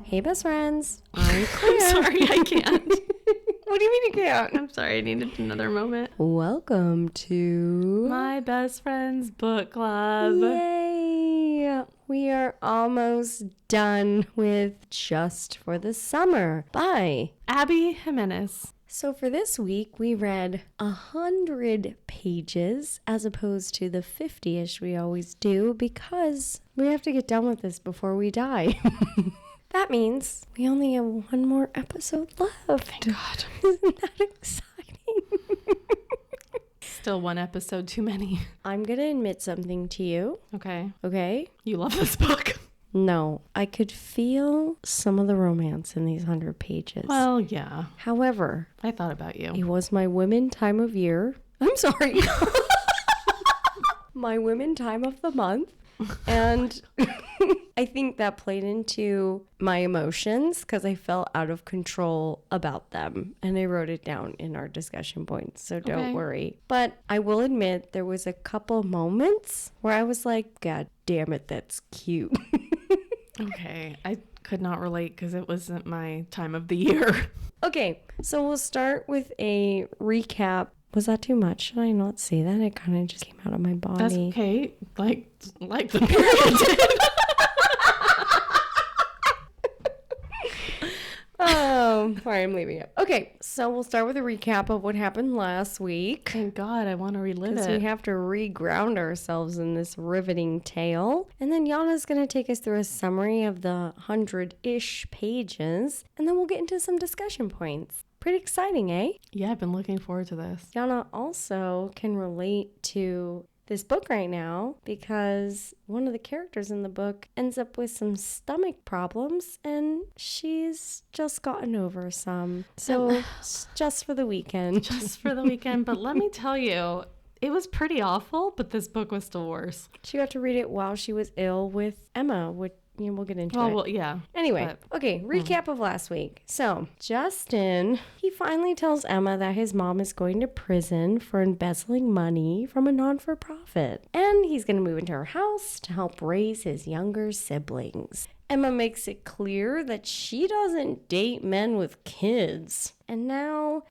Hey, best friends. I'm Claire. I'm sorry, I can't. What do you mean you can't? I'm sorry, I needed another moment. Welcome to My best friend's book club. Yay! We are almost done with Just for the Summer by Abby Jimenez. So for this week, we read 100 pages as opposed to the 50-ish we always do because we have to get done with this before we die. That means we only have one more episode left. Thank God. Isn't that exciting? Still one episode too many. I'm going to admit something to you. Okay. You love this book. No, I could feel some of the romance in these 100 pages. Well, yeah. However, I thought about you. it was my women time of year. I'm sorry. My women time of the month. And I think that played into my emotions because I felt out of control about them. And I wrote it down in our discussion points, so don't worry. But I will admit there was a couple moments where I was like, God damn it, that's cute. Okay. I could not relate because it wasn't my time of the year. Okay, so we'll start with a recap. Was that too much? Should I not say that? It kind of just came out of my body. That's okay. Like the period did. Oh, sorry, I'm leaving it. Okay, so we'll start with a recap of what happened last week. Thank God, I want to relive Because it. we have to re-ground ourselves in this riveting tale. And then Yana's going to take us through a summary of the 100-ish pages. And then we'll get into some discussion points. Pretty exciting, eh? Yeah, I've been looking forward to this. Yana also can relate to this book right now because one of the characters in the book ends up with some stomach problems and she's just gotten over some. So it's just for the weekend. Just for the weekend. But let me tell you, it was pretty awful, but this book was still worse. She got to read it while she was ill with Emma, which we'll get into it. Well, yeah. Anyway, okay, recap of last week. So, Justin, he finally tells Emma that his mom is going to prison for embezzling money from a non-for-profit. And he's going to move into her house to help raise his younger siblings. Emma makes it clear that she doesn't date men with kids. And now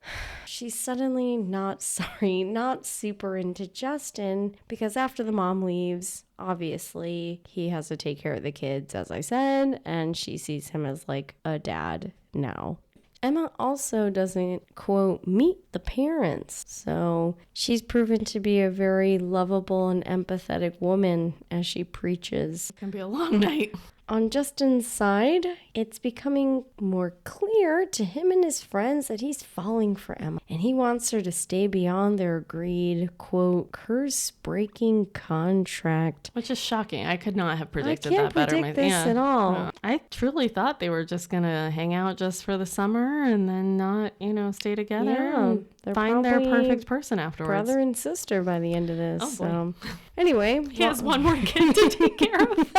she's suddenly not super into Justin because after the mom leaves, obviously he has to take care of the kids, as I said, and she sees him as like a dad now. Emma also doesn't, quote, meet the parents. So she's proven to be a very lovable and empathetic woman as she preaches. It can be a long night. On Justin's side, it's becoming more clear to him and his friends that he's falling for Emma. And he wants her to stay beyond their agreed, quote, curse-breaking contract. Which is shocking. I could not have predicted I can't that better. predict this at all. I truly thought they were just going to hang out just for the summer and then not, stay together and find their perfect person afterwards. Brother and sister by the end of this. Oh, so anyway. He has one more kid to take care of.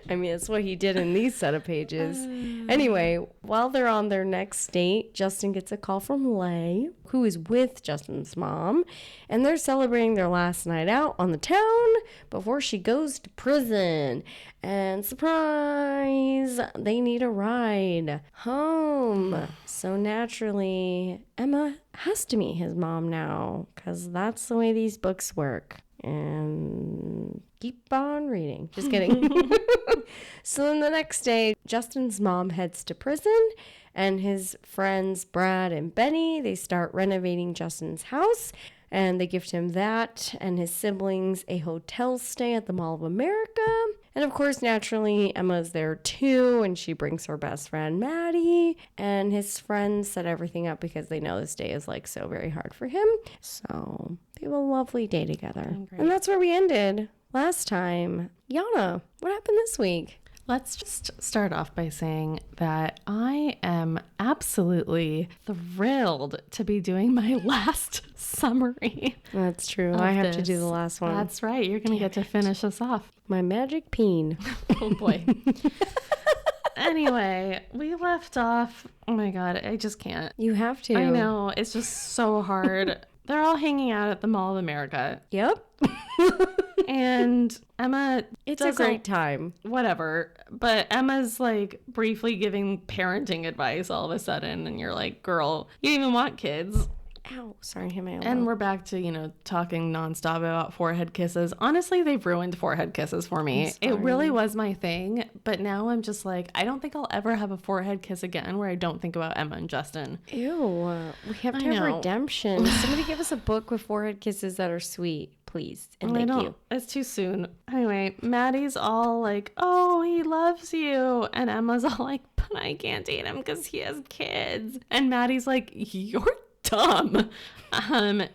I mean, that's what he did in these set of pages. Anyway, while they're on their next date, Justin gets a call from Lay, who is with Justin's mom, and they're celebrating their last night out on the town before she goes to prison. And surprise, they need a ride home. So naturally, Emma has to meet his mom now, because that's the way these books work. And keep on reading. Just kidding. So then the next day, Justin's mom heads to prison, and his friends Brad and Benny, they start renovating Justin's house, and they gift him that and his siblings a hotel stay at the Mall of America. And of course, naturally, Emma's there too, and she brings her best friend Maddie, and his friends set everything up because they know this day is like so very hard for him. So they have a lovely day together. And that's where we ended last time. Yana, what happened this week? Let's just start off by saying that I am absolutely thrilled to be doing my last summary. That's true. I have to do the last one. That's right. You're going to get to finish us off. My magic peen. Oh, boy. Anyway, we left off. Oh, my God. I just can't. You have to. I know. It's just so hard. They're all hanging out at the Mall of America. Yep. And Emma, It's a great time. whatever. But Emma's like briefly giving parenting advice all of a sudden. And you're like, girl, you didn't even want kids. Ow, sorry, hit my elbow. And we're back to, talking nonstop about forehead kisses. Honestly, they've ruined forehead kisses for me. It really was my thing. But now I'm just like, I don't think I'll ever have a forehead kiss again where I don't think about Emma and Justin. Ew, we have to have redemption. Somebody give us a book with forehead kisses that are sweet, please. And thank you. It's too soon. Anyway, Maddie's all like, oh, he loves you. And Emma's all like, but I can't date him because he has kids. And Maddie's like, you're dumb.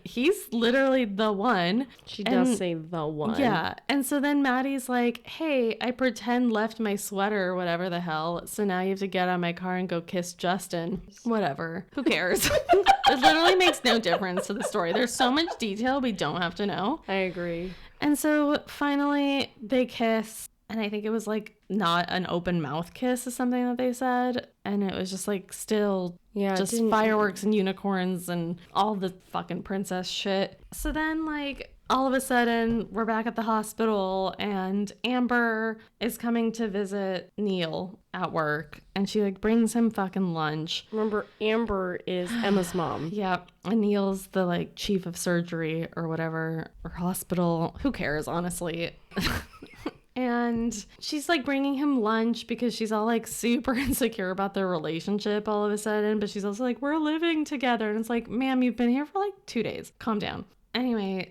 He's literally the one. She does say the one. Yeah. And so then Maddie's like, hey, I pretend left my sweater or whatever the hell. So now you have to get out of my car and go kiss Justin. Whatever. Who cares? It literally makes no difference to the story. There's so much detail we don't have to know. I agree. And so finally they kiss. And I think it was like not an open mouth kiss is something that they said. And it was just like still just fireworks and unicorns and all the fucking princess shit. So then like all of a sudden we're back at the hospital and Amber is coming to visit Neil at work. And she like brings him fucking lunch. Remember, Amber is Emma's mom. Yeah. And Neil's the like chief of surgery or whatever, or hospital. Who cares, honestly? And she's like bringing him lunch because she's all like super insecure about their relationship all of a sudden. But she's also like, we're living together. And it's like, ma'am, you've been here for like 2 days. Calm down. Anyway,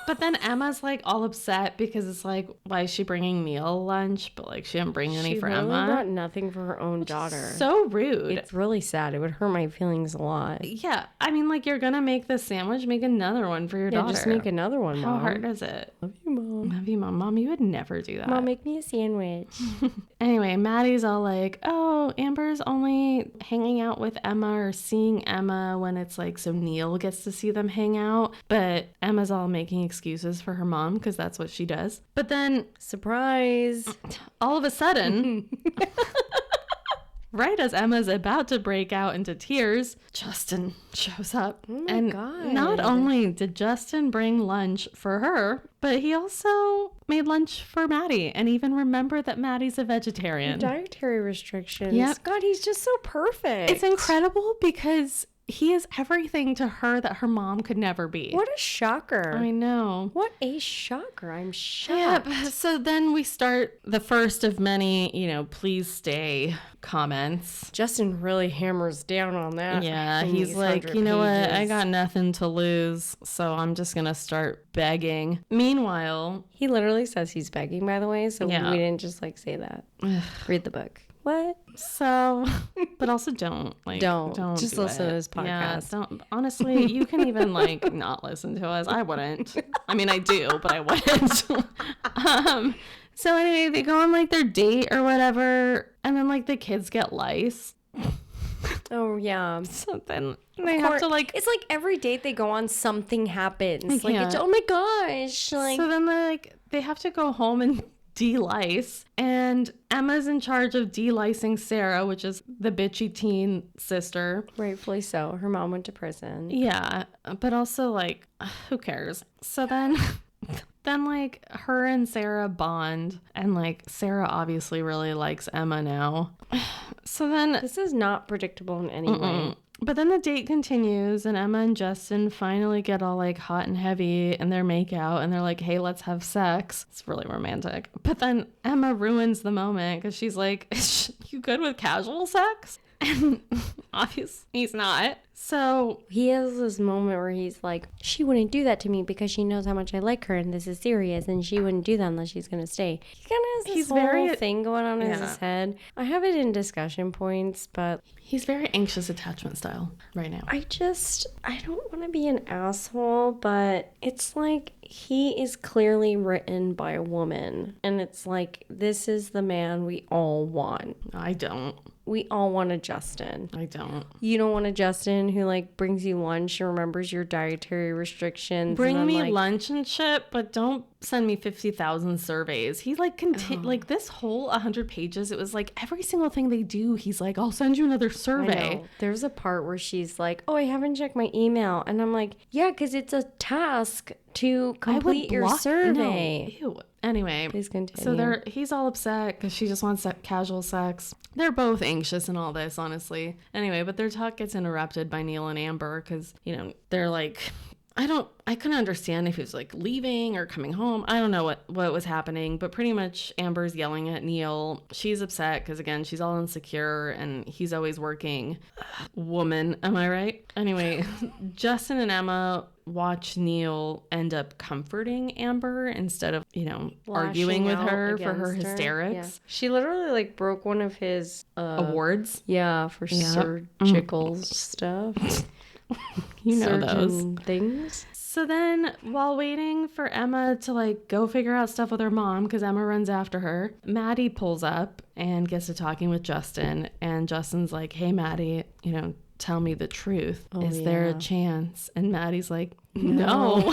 but then Emma's like all upset because it's like, why is she bringing Neil lunch? But like she didn't bring any for Emma. She brought nothing for her own daughter. So rude. It's really sad. It would hurt my feelings a lot. Yeah. I mean, like, you're going to make this sandwich, make another one for your daughter. Just make another one, Mom. How hard is it? Love you, Mom. Love you, Mom. Mom, you would never do that. Mom, make me a sandwich. Anyway, Maddie's all like, oh, Amber's only hanging out with Emma or seeing Emma when it's like so Neil gets to see them hang out. But Emma's all making excuses for her mom because that's what she does. But then, surprise, all of a sudden, right as Emma's about to break out into tears, Justin shows up. Oh my and God. Not only did Justin bring lunch for her, but he also made lunch for Maddie and even remembered that Maddie's a vegetarian. Dietary restrictions. Yep. God, he's just so perfect. It's incredible because he is everything to her that her mom could never be. What a shocker. I know. What a shocker. I'm shocked. Yep. So then we start the first of many, please stay comments. Justin really hammers down on that. Yeah, he's like, you know what? I got nothing to lose, so I'm just going to start begging. Meanwhile, he literally says he's begging, by the way, so we didn't just like say that. Read the book. What? So, but also don't just do listen it. to this podcast. Yeah, don't. Honestly, you can even like not listen to us. I wouldn't. I mean, I do, but I wouldn't. So anyway, they go on like their date or whatever, and then like the kids get lice. Oh yeah. So then they have to like. It's like every date they go on, something happens. Like, it's, oh my gosh. Like, so then they have to go home and de-lice, and Emma's in charge of de-licing Sarah, which is the bitchy teen sister. Rightfully so. Her mom went to prison. Yeah, but also like, who cares? So then like her and Sarah bond, and like Sarah obviously really likes Emma now. So then this is not predictable in any way. But then the date continues, and Emma and Justin finally get all like hot and heavy in their makeout, and they're like, hey, let's have sex. It's really romantic. But then Emma ruins the moment because she's like, you good with casual sex? And obviously he's not. So he has this moment where he's like, she wouldn't do that to me because she knows how much I like her and this is serious, and she wouldn't do that unless she's going to stay. He kind of has this whole thing going on in his head. I have it in discussion points, but he's very anxious attachment style right now. I don't want to be an asshole, but it's like he is clearly written by a woman, and it's like, this is the man we all want. I don't. we all want a Justin. I don't. You don't want a Justin who like brings you lunch and remembers your dietary restrictions. Bring me like, lunch and shit, but don't send me 50,000 surveys. He like like this whole 100 pages. It was like every single thing they do. He's like, I'll send you another survey. There's a part where she's like, oh, I haven't checked my email. And I'm like, yeah, because it's a task to complete your survey. No. Ew. Anyway, please continue. So he's all upset because she just wants casual sex. They're both anxious in all this, honestly. Anyway, but their talk gets interrupted by Neil and Amber because, you know, they're like, I couldn't understand if he was like leaving or coming home. I don't know what was happening, but pretty much Amber's yelling at Neil. She's upset because, again, she's all insecure and he's always working. Woman, am I right? Anyway, Justin and Emma watch Neil end up comforting Amber instead of, you know, arguing with her for her hysterics. Yeah. She literally like broke one of his awards. Yeah, for surgical stuff. You know those things. So then, while waiting for Emma to like go figure out stuff with her mom, because Emma runs after her, Maddie pulls up and gets to talking with Justin. And Justin's like, hey, Maddie, you know, tell me the truth. Is there a chance? And Maddie's like, no.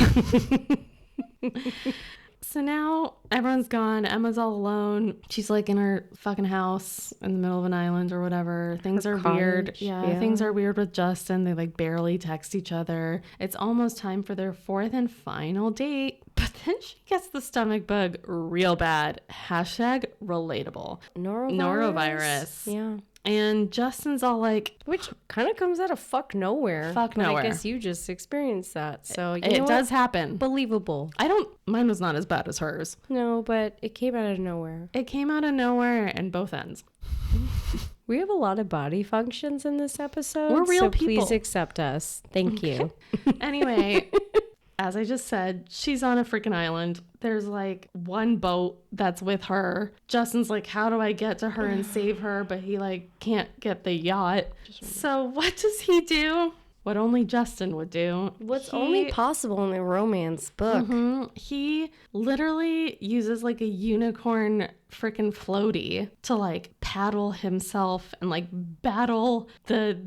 So now everyone's gone. Emma's all alone. She's like in her fucking house in the middle of an island or whatever. Things are weird. Yeah, things are weird with Justin. They like barely text each other. It's almost time for their fourth and final date. But then she gets the stomach bug real bad. Hashtag relatable. Norovirus. Yeah. And Justin's all like... Which kind of comes out of nowhere. Nowhere. I guess you just experienced that. So it does happen. Believable. Mine was not as bad as hers. No, but it came out of nowhere. It came out of nowhere and both ends. We have a lot of body functions in this episode. We're real people. Please accept us. Thank you. Anyway... As I just said, she's on a freaking island. There's like one boat that's with her. Justin's like, how do I get to her and save her? But he like can't get the yacht. So what does he do? What only Justin would do. What's only possible in a romance book. Mm-hmm. He literally uses like a unicorn freaking floaty to like paddle himself and like battle the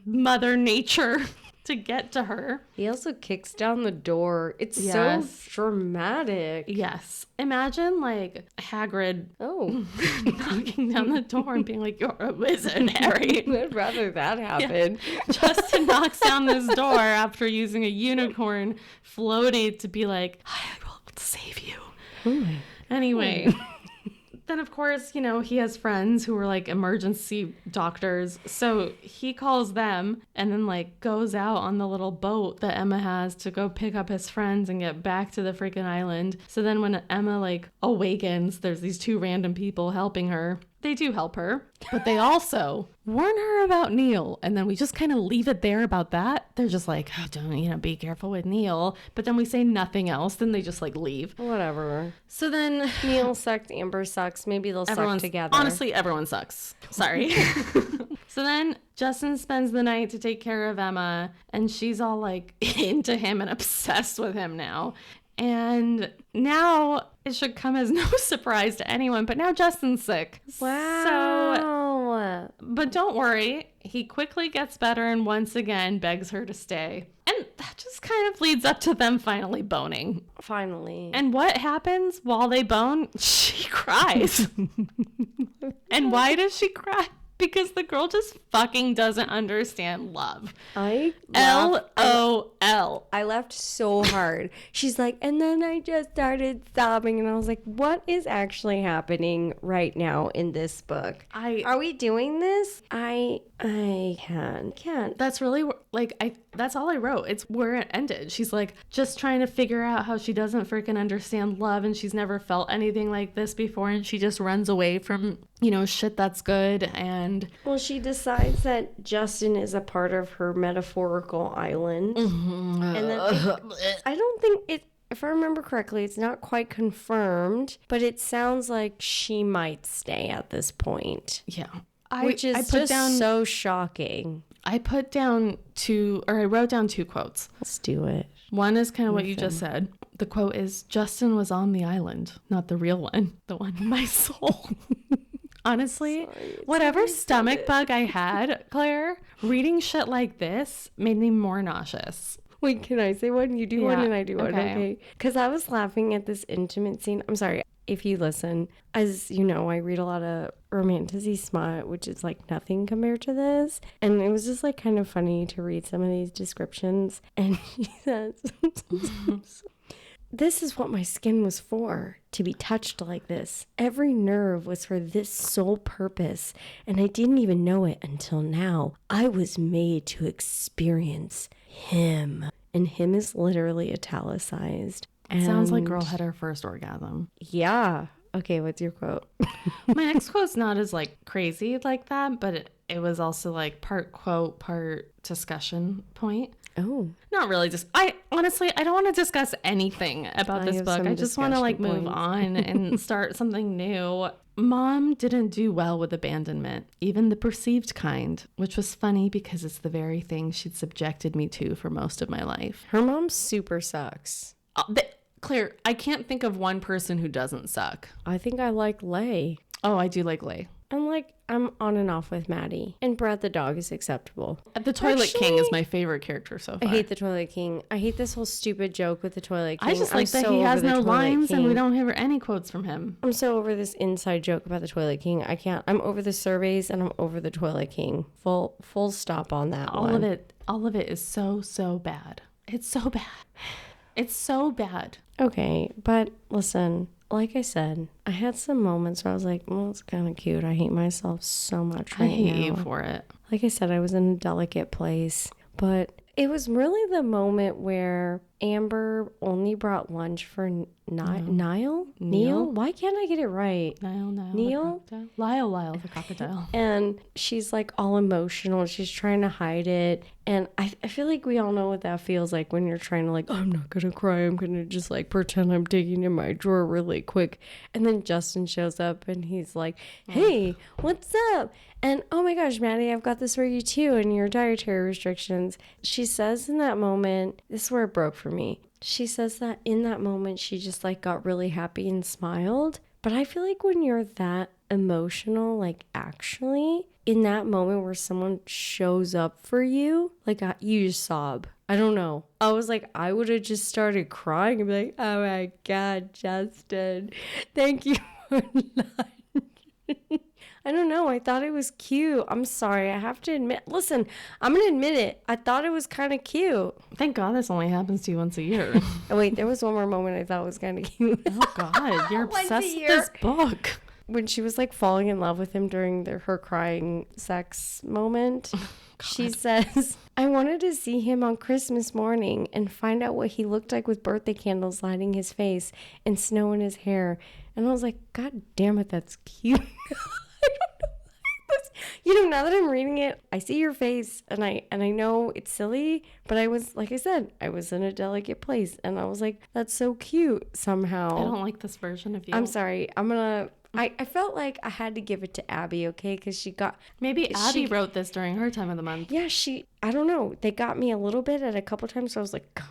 mother nature to get to her. He also kicks down the door. It's so dramatic. Yes. Imagine like Hagrid knocking down the door and being like, you're a wizard, Harry. I'd rather that happen. Yeah. Justin knocks down this door after using a unicorn floaty to be like, I will save you. Anyway. Then, of course, you know, he has friends who are like emergency doctors. So he calls them and then like goes out on the little boat that Emma has to go pick up his friends and get back to the freaking island. So then when Emma like awakens, there's these two random people helping her. They do help her, but they also warn her about Neil. And then we just kind of leave it there about that. They're just like, oh, don't, you know, be careful with Neil. But then we say nothing else. Then they just like leave. Whatever. So then Neil sucks, Amber sucks. Maybe they'll suck together. Honestly, everyone sucks. Sorry. So then Justin spends the night to take care of Emma. And she's all like into him and obsessed with him now. And now it should come as no surprise to anyone, but now Justin's sick. Wow. But don't worry, he quickly gets better and once again begs her to stay. And that just kind of leads up to them finally boning. Finally. And what happens while they bone? She cries. And why does she cry? Because the girl just fucking doesn't understand love. LOL. I laughed so hard. She's like, and then I just started sobbing, and I was like, what is actually happening right now in this book? Are we doing this? I can't. That's really like that's all I wrote. It's where it ended. She's like just trying to figure out how she doesn't freaking understand love, and she's never felt anything like this before, and she just runs away from, you know, shit that's good. And well, she decides that Justin is a part of her metaphorical island. Mm-hmm. And then I don't think it, if I remember correctly, it's not quite confirmed, but it sounds like she might stay at this point. Yeah. Which is just so shocking. I wrote down two quotes. Let's do it. One is kind of what you just said. The quote is, Justin was on the island, not the real one, the one in my soul. Honestly, Sorry, whatever stomach bug I had, Claire, reading shit like this made me more nauseous. Wait, can I say one? You do one Yeah, and I do one, okay? Because I was laughing at this intimate scene. I'm sorry if you listen. As you know, I read a lot of romantasy smut, which is like nothing compared to this. And it was just like kind of funny to read some of these descriptions. And she says, this is what my skin was for, to be touched like this. Every nerve was for this sole purpose, and I didn't even know it until now. I was made to experience him. And him is literally italicized. It sounds like And- girl had her first orgasm. Yeah. Okay, what's your quote? My next quote's not as like crazy like that, but it was also like part quote, part discussion point. Oh. Not really. I honestly don't want to discuss anything about I this have book. some I just want to like discussion move points. on and start something new. Mom didn't do well with abandonment, even the perceived kind, which was funny because it's the very thing she'd subjected me to for most of my life. Her mom super sucks. Claire, I can't think of one person who doesn't suck. I think I like Lay. Oh, I do like Lay. And like, I'm on and off with Maddie. And Brad the dog is acceptable. The Toilet King is Actually, my favorite character so I far. hate the Toilet King. I hate this whole stupid joke with the Toilet King. I just I'm like that so he over has the no Toilet lines and we King. don't hear any quotes from him. I'm so over this inside joke about the Toilet King. I can't. I'm over the surveys and I'm over the Toilet King. Full stop on that one. All of it is so bad. It's so bad. It's so bad. Okay, but listen, like I said, I had some moments where I was like, well, it's kind of cute. I hate myself so much I right hate now. you for it. Like I said, I was in a delicate place, but it was really the moment where Amber only brought lunch for Niall? Neil? Why can't I get it right? Neil? Lyle the crocodile. And she's like all emotional. She's trying to hide it. And I feel like we all know what that feels like when you're trying to like, I'm not going to cry. I'm going to just like pretend I'm digging in my drawer really quick. And then Justin shows up and he's like, hey, what's up? And oh my gosh, Maddie, I've got this for you too. And your dietary restrictions. She says in that moment, this is where it broke for me. She says that in that moment, she just like got really happy and smiled. But I feel like when you're that emotional, like actually in that moment where someone shows up for you, like you just sob. I don't know. I was like, I would have just started crying and be like, oh my God, Justin, thank you for lunch. I don't know. I thought it was cute. I'm sorry. I have to admit. Listen, I'm going to admit it. I thought it was kind of cute. Thank God this only happens to you once a year. Oh, wait, there was one more moment I thought was kind of cute. Oh God, you're Once a obsessed with year. this book. When she was like falling in love with him during her crying sex moment, she says, I wanted to see him on Christmas morning and find out what he looked like with birthday candles lighting his face and snow in his hair. And I was like, God damn it, that's cute. I don't know. You know, now that I'm reading it, I see your face and I know it's silly, but I was, like I said, I was in a delicate place and I was like, that's so cute somehow. I don't like this version of you. I'm sorry. I felt like I had to give it to Abby, okay? Because Maybe Abby wrote this during her time of the month. yeah, I don't know. They got me a little bit at a couple times, so I was like, God.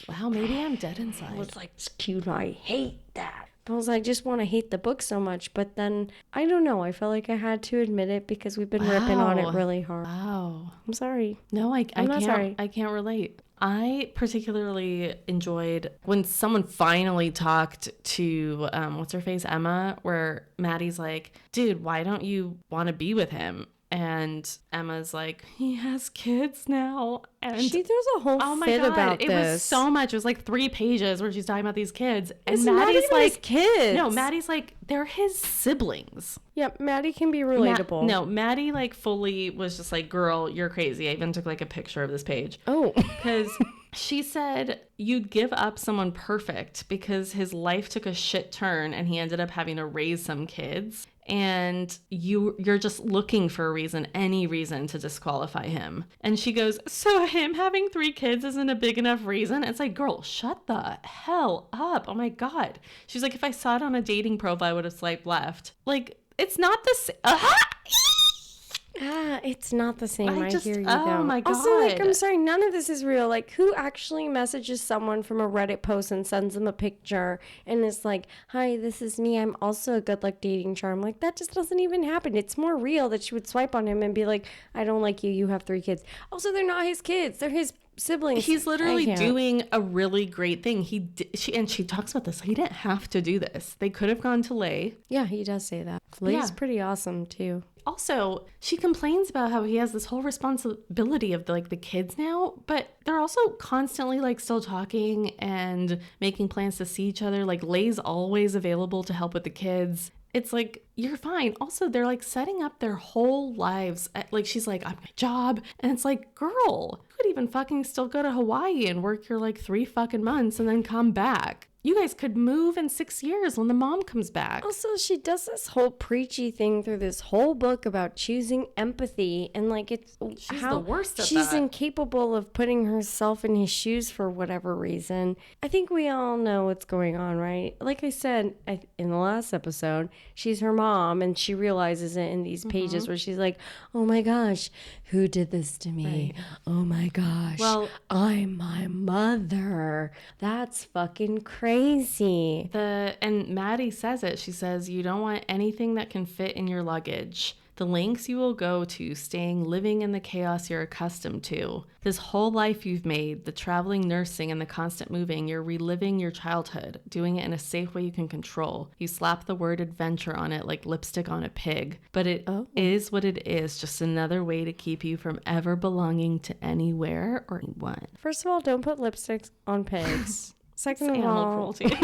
Wow, maybe I'm dead inside. I was like, it's cute. I hate that. I was like, I just want to hate the book so much. But then, I don't know. I felt like I had to admit it because we've been ripping on it really hard. Wow. I'm sorry. No, I I'm not can't. sorry. I can't relate. I particularly enjoyed when someone finally talked to what's her face, Emma, where Maddie's like, dude, why don't you want to be with him? And Emma's like, he has kids now. And She throws a whole fit about it this. was so much. It was like 3 pages where she's talking about these kids. And It's not Maddie's even like, his kids. no, Maddie's like, they're his siblings. Yeah, Maddie can be relatable. No, Maddie like fully was just like, girl, you're crazy. I even took like a picture of this page. Oh. Because she said you'd give up someone perfect because his life took a shit turn and he ended up having to raise some kids. And you're just looking for a reason, any reason to disqualify him. And she goes, so him having 3 kids isn't a big enough reason? It's like, girl, shut the hell up. Oh my God. She's like, if I saw it on a dating profile, I would have swiped left. Like, it's not the same. It's not the same. I hear you, oh though. my God. Also, like, I'm sorry, none of this is real. Like, who actually messages someone from a Reddit post and sends them a picture and is like, hi, this is me. I'm also a good luck dating charm. Like, that just doesn't even happen. It's more real that she would swipe on him and be like, I don't like you. You have 3 kids. Also, they're not his kids. They're his siblings. He's literally doing a really great thing. She talks about this. He didn't have to do this. They could have gone to Lay. Yeah, he does say that. Lay's pretty awesome, too. Also, she complains about how he has this whole responsibility of the kids now, but they're also constantly like still talking and making plans to see each other. Like Lay's always available to help with the kids. It's like, you're fine. Also, they're like setting up their whole lives. Like she's like, I'm my job. And it's like, girl, you could even fucking still go to Hawaii and work your like 3 fucking months and then come back. You guys could move in 6 years when the mom comes back. Also, she does this whole preachy thing through this whole book about choosing empathy. And, like, she's the worst at she's that. incapable of putting herself in his shoes for whatever reason. I think we all know what's going on, right? Like I said in the last episode, she's her mom, and she realizes it in these pages where she's like, oh, my gosh, who did this to me? Right. Oh, my gosh. Well, I'm my mother. That's fucking crazy. And Maddie says it. She says, you don't want anything that can fit in your luggage. The lengths you will go to, living in the chaos you're accustomed to. This whole life you've made, the traveling, nursing, and the constant moving, you're reliving your childhood, doing it in a safe way you can control. You slap the word adventure on it like lipstick on a pig. But it is what it is, just another way to keep you from ever belonging to anywhere or anyone. First of all, don't put lipsticks on pigs. Second of animal all, cruelty.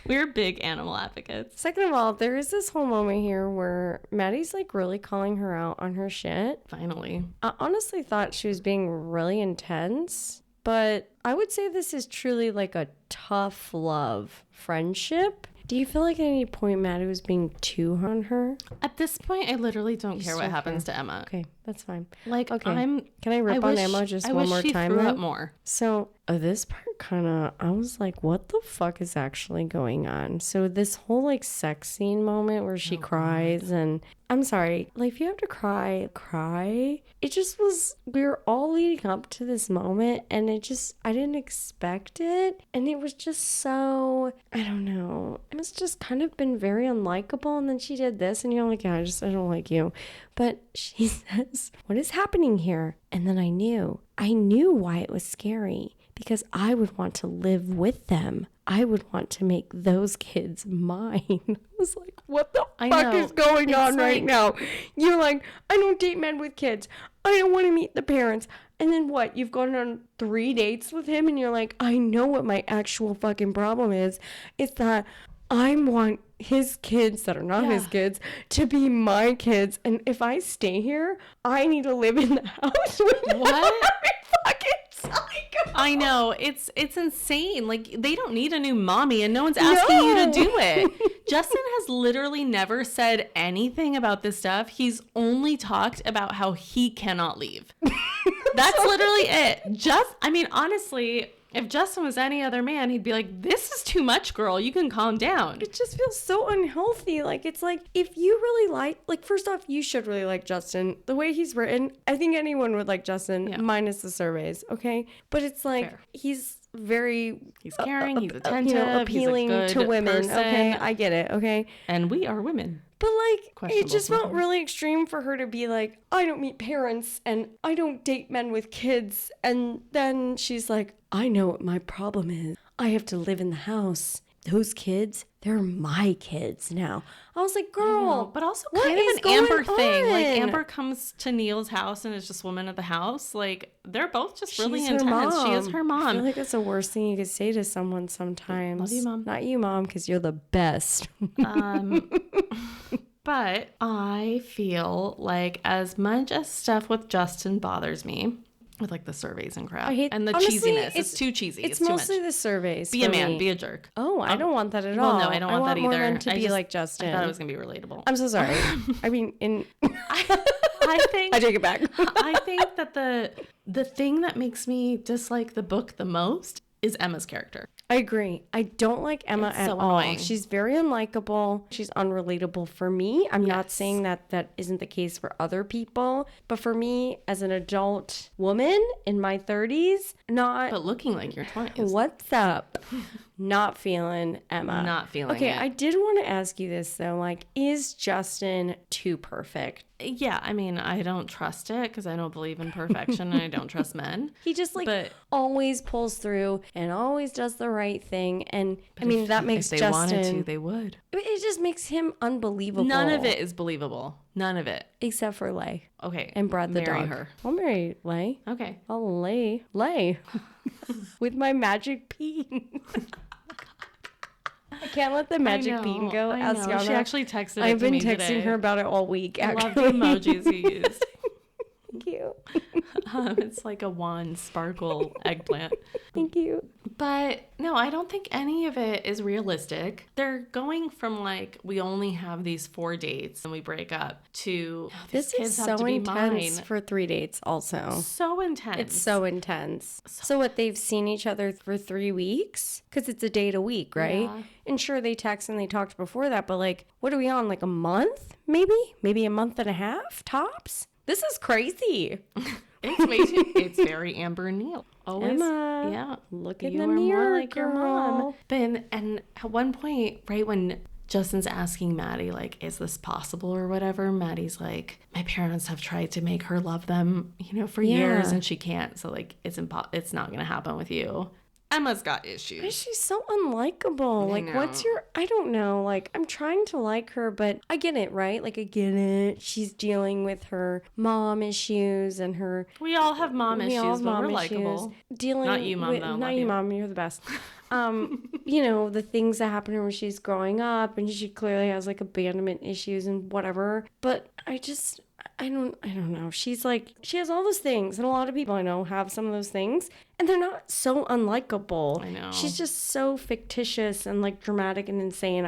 We're big animal advocates. Second of all, there is this whole moment here where Maddie's like really calling her out on her shit. Finally. I honestly thought she was being really intense, but I would say this is truly like a tough love friendship. Do you feel like at any point Maddie was being too hard on her? At this point, I literally don't care what happens to Emma. Okay, that's fine. Like, okay. Can I rip on Emma just one more time? I wish she threw up more. So this part kind of, I was like, what the fuck is actually going on? So this whole like sex scene moment where she cries and I'm sorry, like if you have to cry. It just was, we were all leading up to this moment and I didn't expect it. And it was just so, I don't know. It was just kind of been very unlikable. And then she did this and you're like, yeah, I don't like you. But she says, what is happening here? And then I knew why it was scary. Because I would want to live with them. I would want to make those kids mine. I was like, what the fuck is going on right now? You're like, I don't date men with kids. I don't want to meet the parents. And then what? You've gone on 3 dates with him and you're like, I know what my actual fucking problem is. It's that I want his kids that are not his kids to be my kids. And if I stay here, I need to live in the house with what? Fucking psycho. I know. It's insane. Like, they don't need a new mommy and no one's asking you to do it. Justin has literally never said anything about this stuff. He's only talked about how he cannot leave. That's literally it. Honestly, if Justin was any other man, he'd be like, this is too much, girl. You can calm down. It just feels so unhealthy. Like, it's like, if you really first off, you should really like Justin. The way he's written, I think anyone would like Justin, minus the surveys, okay? But it's like, fair. He's caring, he's attentive, appealing he's a good to women, person. okay? I get it, okay? And we are women. But like, it just felt really extreme for her to be like, I don't meet parents and I don't date men with kids. And then she's like, I know what my problem is. I have to live in the house. Those kids, they're my kids now. I was like, girl, but also what kind of is an Amber going thing. on? Like, Amber comes to Neil's house and is just woman of the house. Like, they're both just really She's her intense. mom. She is her mom. I feel like that's the worst thing you could say to someone sometimes. Love you, Mom. Not you, Mom, because you're the best. But I feel like as much as stuff with Justin bothers me, with like the surveys and crap, and the honestly, cheesiness, it's too cheesy. It's too mostly much. the surveys. Be a man, be a jerk. Oh, I don't want that at all. Well, no, I don't want that either. More men to be like Justin. I thought it was gonna be relatable. I'm so sorry. I mean, I think I take it back. I think that the thing that makes me dislike the book the most is Emma's character. I agree. I don't like Emma It's at so all. annoying. She's very unlikable. She's unrelatable for me. I'm not Yes. saying that that isn't the case for other people, but for me as an adult woman in my 30s, not But looking like your 20s. what's up? Not feeling Emma. Not feeling Okay, it. I did want to ask you this though. Like, is Justin too perfect? Yeah, I mean, I don't trust it because I don't believe in perfection and I don't trust men. He just like But- always pulls through and always does the right thing. And I mean, that makes If they wanted Justin. to, they would. It just makes him unbelievable. None of it is believable. None of it. except for Lay Okay. and Brad the marry dog. her. I'll marry Lay. Okay. I'll lay with my magic bean. I can't let the magic bean go. I know. Asiana. She actually texted it I've to been me texting today. her about it all week. I love Actually, the emojis you used. Thank you. It's like a wand sparkle eggplant. Thank you. But no, I don't think any of it is realistic. They're going from like, we only have these 4 dates and we break up to these This kids is have so to be intense mine. for 3 dates. Also, So intense. it's so intense. So what? They've seen each other for 3 weeks because it's a date a week, right? Yeah. And sure, they text and they talked before that, but like, what are we on? Like a month, maybe a month and a half tops. This is crazy. It's very Amber and Neil. Always, Emma, yeah. look in You the are mirror, more like your mom. girl. But and at one point, right when Justin's asking Maddie, like, is this possible or whatever, Maddie's like, my parents have tried to make her love them, for years, and she can't. So like, it's not gonna happen with you. Emma's got issues. She's so unlikable. Like, know. what's your, I don't know. Like, I'm trying to like her, but I get it, right? Like, I get it. She's dealing with her mom issues and her. We all have mom We all issues, have but mom we're issues. likable. Dealing Not you, Mom, with, though. Not Love you, you. Mom. You're the best. The things that happen to her when she's growing up, and she clearly has like abandonment issues and whatever. But I don't know. She's like, she has all those things, and a lot of people I know have some of those things, and they're not so unlikable. I know. She's just so fictitious and like dramatic and insane.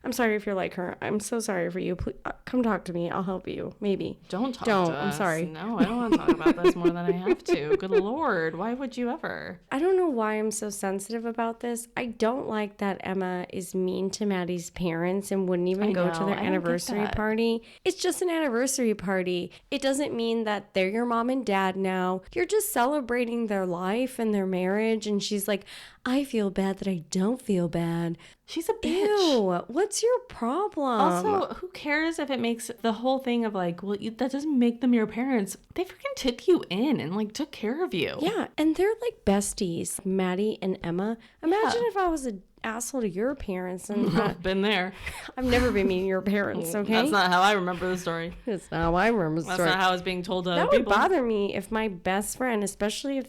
I'm sorry if you're like her. I'm so sorry for you. Please, come talk to me. I'll help you. Maybe. Don't talk Don't. to I'm us. sorry. No, I don't want to talk about this more than I have to. Good Lord. Why would you ever? I don't know why I'm so sensitive about this. I don't like that Emma is mean to Maddie's parents and wouldn't even go to know. their I don't get anniversary that. party. It's just an anniversary party. It doesn't mean that they're your mom and dad now. You're just celebrating their life and their marriage. And she's like, I feel bad that I don't feel bad. She's a bitch. Ew, what's your problem? Also, who cares if it makes the whole thing of like, well, that doesn't make them your parents. They freaking took you in and like took care of you. yeah, and they're like besties, Maddie and Emma. Imagine if I was an asshole to your parents and Been there. I've never been mean to your parents, okay? That's not how I remember the story. That's not how I remember the That's story. not how I was being told to That other would people. bother me if my best friend, especially if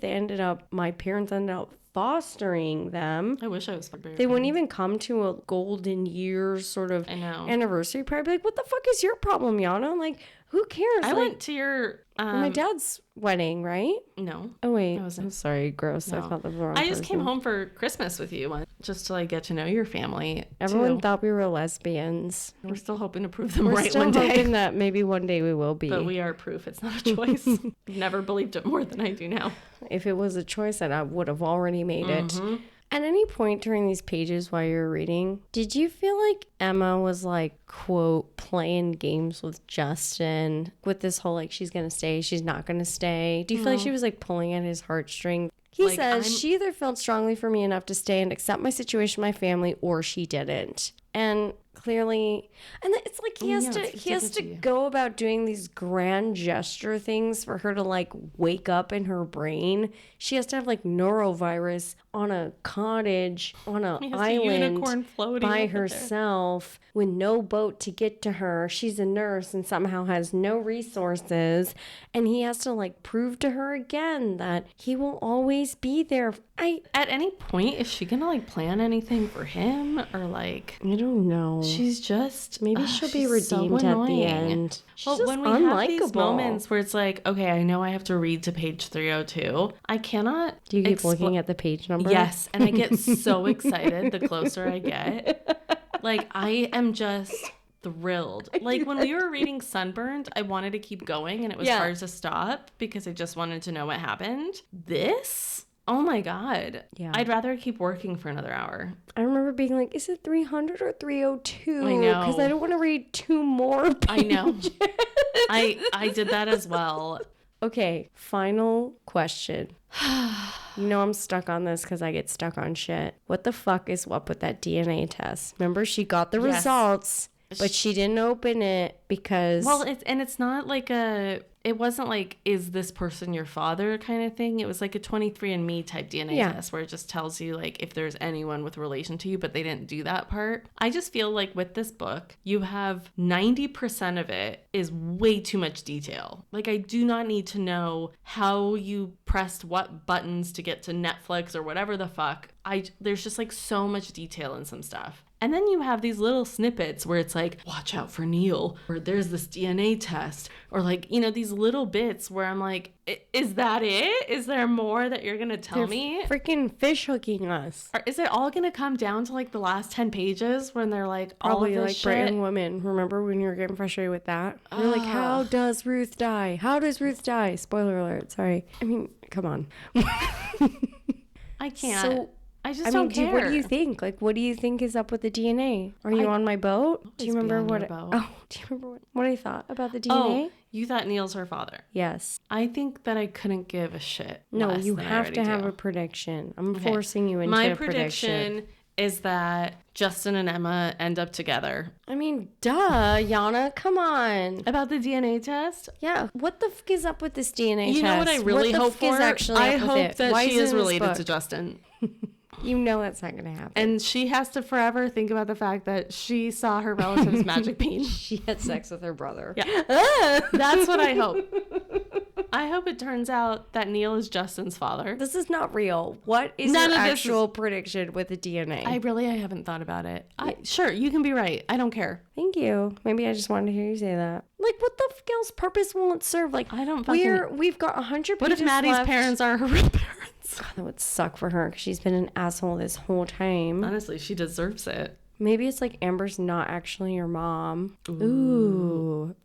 my parents ended up fostering them. I wish I was fucking. They wouldn't even come to a golden years sort of I know. anniversary party. Be like, what the fuck is your problem, Yana? Like, who cares? I Like, went to your. my dad's wedding, right? No. Oh wait, I wasn't. I'm sorry, gross. I No. thought that was the wrong I just came person. home for Christmas with you just to like get to know your family. Everyone too. thought we were lesbians. We're still hoping to prove them We're right still one day. hoping that maybe one day we will be. But we are proof it's not a choice. Never believed it more than I do now. If it was a choice, then I would have already made it. Mm-hmm. At any point during these pages while you were reading, did you feel like Emma was like, quote, playing games with Justin with this whole like, she's going to stay, she's not going to stay? Do you feel like she was like pulling at his heartstrings? He Like, says she either felt strongly for me enough to stay and accept my situation, my family, or she didn't. And clearly, and it's like he has to go about doing these grand gesture things for her to like wake up in her brain. She has to have like norovirus on a cottage on an He has a island unicorn floating by up there. herself with no boat to get to her. She's a nurse and somehow has no resources, and he has to like prove to her again that he will always be there. At any point, is she gonna like plan anything for him or like? I don't know. She's just Maybe she'll be she's so redeemed at the annoying. end. She's Well, just when we have these unlikable. moments where it's like, okay, I know I have to read to page 302. I cannot. Do you keep looking at the page number? Yes, and I get so excited the closer I get. Like I am just thrilled. Like when we were reading Sunburned, I wanted to keep going and it was Yeah. hard to stop because I just wanted to know what happened. This Oh my God. Yeah. I'd rather keep working for another hour. I remember being like, is it 300 or 302? I know. Because I don't want to read 2 more pages. I know. I did that as well. Okay, final question. You know I'm stuck on this because I get stuck on shit. What the fuck is up with that DNA test? Remember, she got the results, but she didn't open it because... Well, it's not like it wasn't like, is this person your father kind of thing. It was like a 23andMe type DNA test where it just tells you like if there's anyone with relation to you, but they didn't do that part. I just feel like with this book, you have 90% of it is way too much detail. Like I do not need to know how you pressed what buttons to get to Netflix or whatever the fuck. There's just like so much detail in some stuff. And then you have these little snippets where it's like, watch out for Neil, or there's this DNA test, or like, you know, these little bits where I'm like, is that it? Is there more that you're going to tell me? Freaking fish hooking us. Or is it all going to come down to like the last 10 pages when they're like, probably all of like this Brit shit? and Women. Remember when you were getting frustrated with that? You're like, how does Ruth die? How does Ruth die? Spoiler alert. Sorry. I mean, come on. I can't. So, I just don't care. What do you think? Like, what do you think is up with the DNA? Are you on my boat? Do you remember what? Do you remember what I thought about the DNA? Oh, you thought Neil's her father. Yes. I think that I couldn't give a shit. No, you than I have already to have do. a prediction. I'm forcing you into My a prediction. prediction is that Justin and Emma end up together. I mean, duh, Yana, come on. About the DNA test? Yeah, what the fuck is up with this DNA test? You know what I really hope for? I hope that she is related to Justin. You know that's not going to happen. And she has to forever think about the fact that she saw her relative's magic bean. She had sex with her brother. Yeah. That's what I hope. I hope it turns out that Neil is Justin's father. This is not real. What is your actual prediction with the DNA? I haven't thought about it. Sure, you can be right. I don't care. Thank you. Maybe I just wanted to hear you say that. Like, what the fuck else purpose will it serve? Like, I don't fucking... We've got 100 pages What if Maddie's left? parents are her real parents? God, that would suck for her because she's been an asshole this whole time. Honestly, she deserves it. Maybe it's like Amber's not actually your mom. Ooh.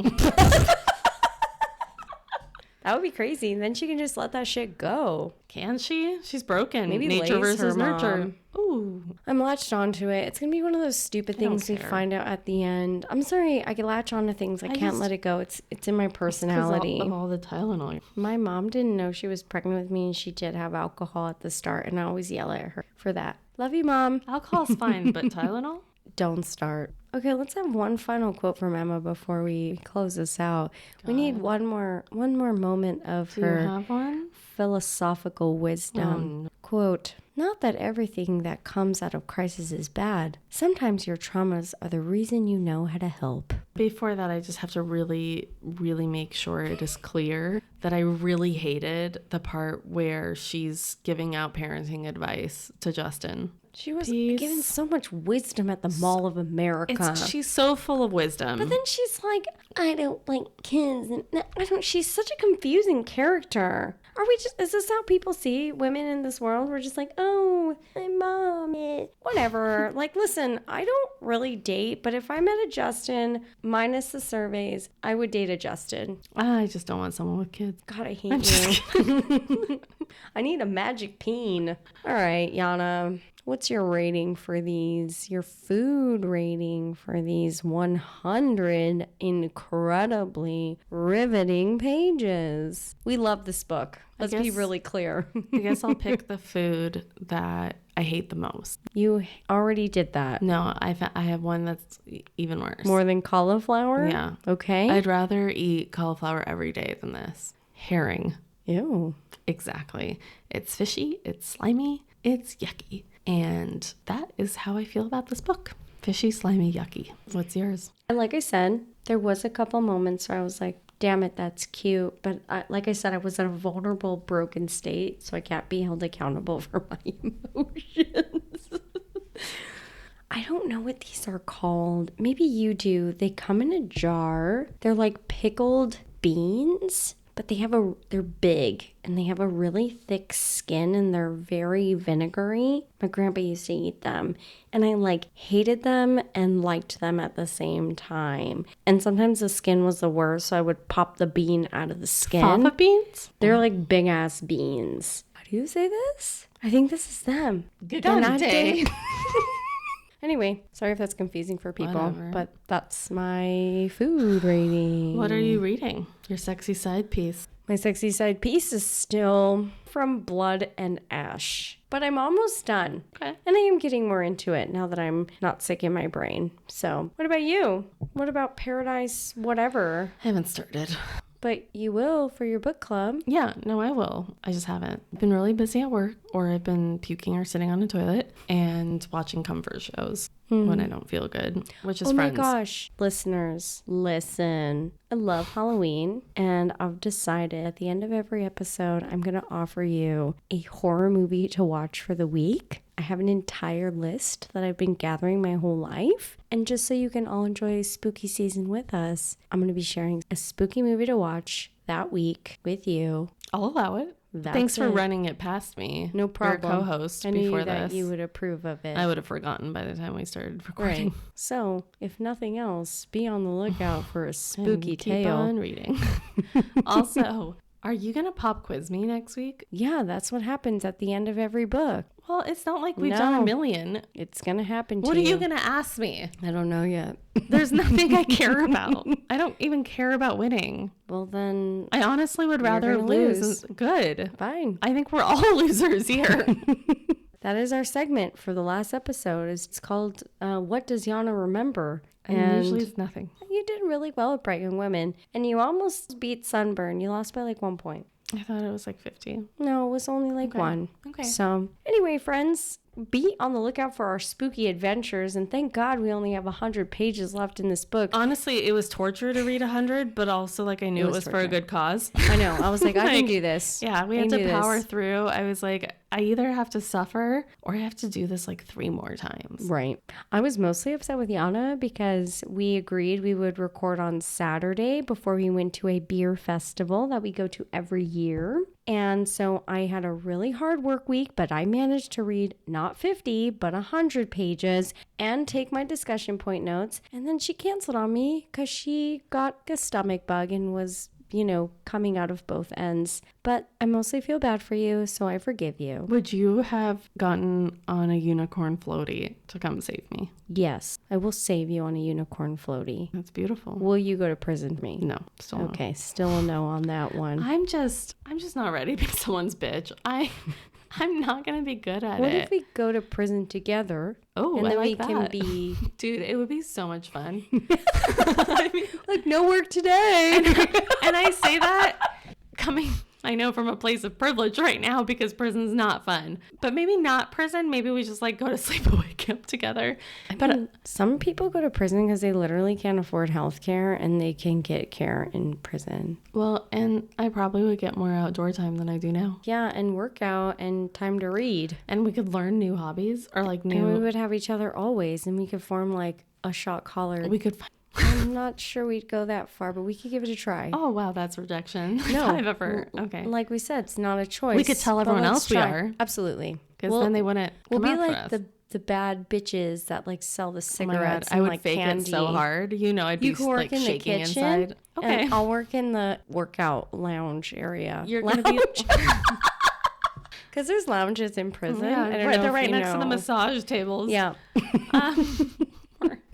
That would be crazy. Then she can just let that shit go. Can she? She's broken. Maybe nature Lay's versus her nurture. mom. Ooh. I'm latched onto it. It's going to be one of those stupid things we find out at the end. I'm sorry. I can latch onto things. I can't let it go. It's in my personality. Of all the Tylenol. My mom didn't know she was pregnant with me, and she did have alcohol at the start, and I always yell at her for that. Love you, Mom. Alcohol's fine, but Tylenol? Don't start. Okay, let's have one final quote from Emma before we close this out. We need one more moment of her Do you have one? philosophical wisdom. Quote, "Not that everything that comes out of crisis is bad. Sometimes your traumas are the reason you know how to help." Before that, I just have to really, really make sure it is clear that I really hated the part where she's giving out parenting advice to Justin. She was given so much wisdom at the Mall of America. She's so full of wisdom. But then she's like, I don't like kids. And I don't. She's such a confusing character. Is this how people see women in this world? We're just like, oh, my mom, whatever. Like, listen, I don't really date, but if I met a Justin, minus the surveys, I would date a Justin. I just don't want someone with kids. God, I hate you. I need a magic peen. All right, Yana. What's your rating for these? Your food rating for these 100 incredibly riveting pages. We love this book. Let's be really clear. I guess I'll pick the food that I hate the most. You already did that. No, I have one that's even worse. More than cauliflower? Yeah. Okay. I'd rather eat cauliflower every day than this. Herring. Ew. Exactly. It's fishy. It's slimy. It's yucky. And that is how I feel about this book. Fishy, slimy, yucky. What's yours? And like I said, there was a couple moments where I was like, damn it, that's cute. But like I said, I was in a vulnerable, broken state, so I can't be held accountable for my emotions. I don't know what these are called. Maybe you do. They come in a jar. They're like pickled beans. But they're big and they have a really thick skin and they're very vinegary. My grandpa used to eat them and I hated them and liked them at the same time. And sometimes the skin was the worst, so I would pop the bean out of the skin. Fava beans? They're like big ass beans. How do who say this? I think this is them. Good day. Anyway, sorry if that's confusing for people, Whatever. but that's my food rating. What are you reading? Your sexy side piece. My sexy side piece is still from Blood and Ash, but I'm almost done. Okay. And I am getting more into it now that I'm not sick in my brain. So what about you? What about Paradise whatever? I haven't started. But you will for your book club. Yeah, no, I will. I just haven't. I've been really busy at work, or I've been puking or sitting on a toilet and watching comfort shows when I don't feel good, which is Friends. Oh my gosh. Listeners, listen. I love Halloween, and I've decided at the end of every episode, I'm going to offer you a horror movie to watch for the week. I have an entire list that I've been gathering my whole life. And just so you can all enjoy a spooky season with us, I'm going to be sharing a spooky movie to watch that week with you. I'll allow it. Thanks for running it past me. No problem. Your co-host I knew before that this. you would approve of it. I would have forgotten by the time we started recording. Right. So, if nothing else, be on the lookout for a spooky And tale. Keep on reading. Also, are you going to pop quiz me next week? Yeah, that's what happens at the end of every book. Well, it's not like we've done a million. It's going to happen to What you. are you going to ask me? I don't know yet. There's nothing I care about. I don't even care about winning. Well, then, I honestly would rather gonna lose. lose. Good. fine. I think we're all losers here. That is our segment for the last episode. It's called What Does Yana Remember? And usually it's nothing. You did really well with Bright Young Women, and you almost beat Sunburn. You lost by like 1 point. I thought it was like 50. No, it was only like 1. Okay. So, anyway, friends, be on the lookout for our spooky adventures. And thank God we only have 100 pages left in this book. Honestly, it was torture to read 100, but also like I knew it was for a good cause. I know. I was like, I can do this. Yeah, we I had can to do power this. through. I was like, I either have to suffer or I have to do this like 3 more times. Right. I was mostly upset with Yana because we agreed we would record on Saturday before we went to a beer festival that we go to every year. And so I had a really hard work week, but I managed to read not 50, but 100 pages and take my discussion point notes. And then she canceled on me because she got a stomach bug and was, coming out of both ends. But I mostly feel bad for you, so I forgive you. Would you have gotten on a unicorn floaty to come save me? Yes, I will save you on a unicorn floaty. That's beautiful. Will you go to prison with me? No, still no. Okay, still a no on that one. I'm just not ready to be someone's bitch. I'm not gonna be good at What it. if we go to prison together? Oh, and I then like we that. can be Dude, it would be so much fun. like no work today. And I say that coming, I know, from a place of privilege right now because prison's not fun. But maybe not prison. Maybe we just like go to sleepaway camp together. But some people go to prison because they literally can't afford health care and they can get care in prison. Well, and I probably would get more outdoor time than I do now. Yeah, and workout and time to read. And we could learn new hobbies or like And we new. would have each other always, and we could form like a shot collar. We could find. I'm not sure we'd go that far, but we could give it a try. Oh, wow, that's rejection. No. I've ever. Okay. Like we said, it's not a choice. We could tell but everyone let's else we try. are. Absolutely. Because then they wouldn't come We'll out be for like us. the bad bitches that like sell the Oh my God, cigarettes I and would like fake candy. it so hard. I'd be You can work like in the shaking kitchen. inside. Okay. And I'll work in the workout lounge area. You're going to be. Because there's lounges in prison. Yeah, I don't know they're if right you next to the know. massage tables. Yeah.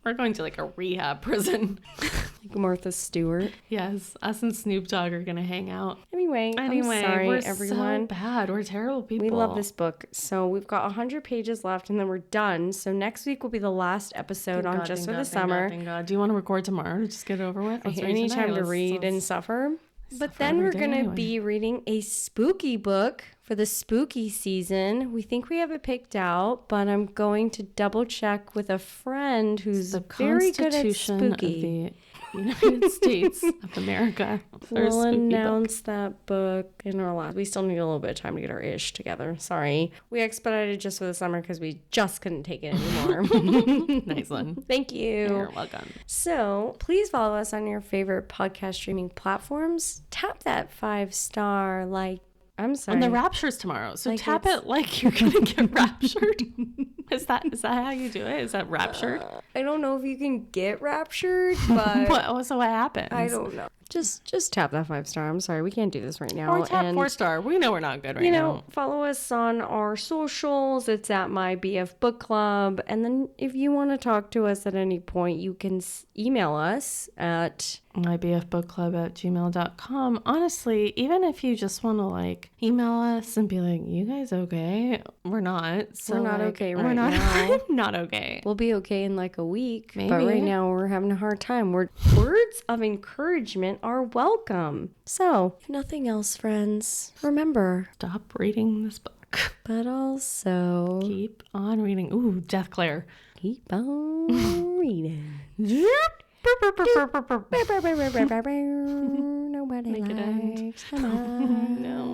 We're going to like a rehab prison. Like Martha Stewart. Yes, us and Snoop Dogg are gonna hang out. Anyway, I'm sorry, we're everyone. so bad. We're terrible people. We love this book. So we've got 100 pages left and then we're done. So next week will be the last episode on Just for the Summer. Thank God. Do you want to record tomorrow to just get it over with? Let's read Any tonight. time to Let's- read and let's- suffer. But suffer then every we're day going to anyway. be reading a spooky book for the spooky season. We think we have it picked out, but I'm going to double check with a friend who's the very good at Constitution spooky. of the United States of America. There's We'll spooky book. announce that book in our last. We still need a little bit of time to get our ish together. Sorry. We expedited Just for the Summer because we just couldn't take it anymore. Nice one. Thank you. You're welcome. So please follow us on your favorite podcast streaming platforms. Tap that 5-star I'm sorry. And the rapture's tomorrow. So Like tap it's- it like you're gonna get raptured. Is that how you do it? Is that raptured? I don't know if you can get raptured, but So what happens? I don't know. just tap that 5-star. I'm sorry, we can't do this right now. Or tap 4-star. We know we're not good right now. Follow us on our socials. It's at My BF Book Club. And then if you want to talk to us at any point, you can email us at mybfbookclub@gmail.com. Honestly, even if you just want to like email us and be like, you guys okay? We're not. So we're not okay right now. now. Not okay. We'll be okay in like a week. Maybe. But right now we're having a hard time. Words of encouragement are welcome. So, if nothing else, friends, remember, stop reading this book. But also keep on reading. Ooh, Death Claire. Keep on reading. Nobody Make it end. likes them. No.